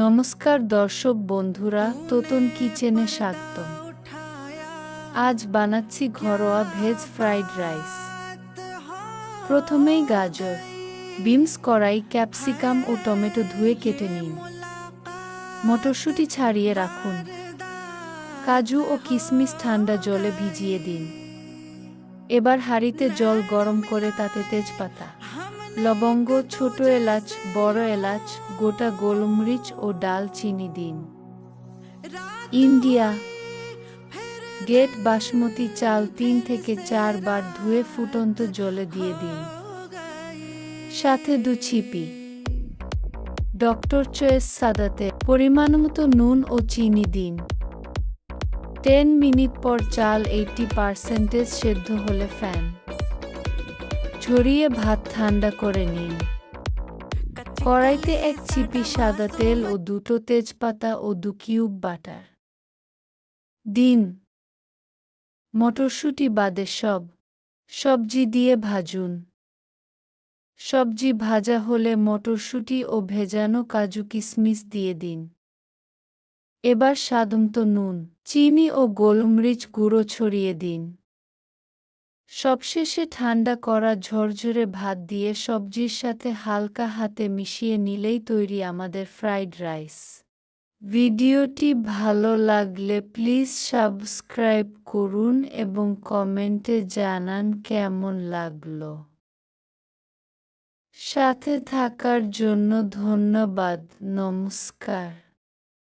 নমস্কার দর্শক বন্ধুরা, তোতন কিচেনে স্বাগতম। আজ বানাচ্ছি ঘরোয়া ভেজ ফ্রাইড রাইস। প্রথমেই গাজর, বিনস, কড়াই, ক্যাপসিকাম ও টমেটো ধুয়ে কেটে নিন। মটরশুঁটি ছাড়িয়ে রাখুন। কাজু ও কিশমিশ ঠান্ডা জলে ভিজিয়ে দিন। এবার হাঁড়িতে জল গরম করে তাতে তেজপাতা, লবঙ্গ, ছোট এলাচ, বড় এলাচ, গোটা গোলমরিচ ও ডালচিনি দিন। ইন্ডিয়া গেট বাসমতি চাল 3 থেকে 4 বার ধুয়ে ফুটন্ত জলে দিয়ে দিন। সাথে 2 ছিপি ডক্টর চয়েস সাদা তেল, পরিমাণমতো নুন ও চিনি দিন। 10 মিনিট পর চাল 80% সেদ্ধ হলে ফ্যান ঝরিয়ে ভাত ঠান্ডা করে নিন। কড়াইতে 1 ছিপি সাদা তেল ও 2 তেজপাতা ও 2 কিউব বাটার দিন। মটরশুঁটি বাদে সব সবজি দিয়ে ভাজুন। সবজি ভাজা হলে মটরশুঁটি ও ভেজানো কাজু কিশমিশ দিয়ে দিন। এবার স্বাদমতো নুন, চিনি ও গোলমরিচ গুঁড়ো ছড়িয়ে দিন। সবশেষে ঠান্ডা করা ঝরঝরে ভাত দিয়ে সবজির সাথে হালকা হাতে মিশিয়ে নিলেই তৈরি আমাদের ফ্রাইড রাইস। ভিডিওটি ভালো লাগলে প্লিজ সাবস্ক্রাইব করুন এবং কমেন্টে জানান কেমন লাগলো। সাথে থাকার জন্য ধন্যবাদ। নমস্কার।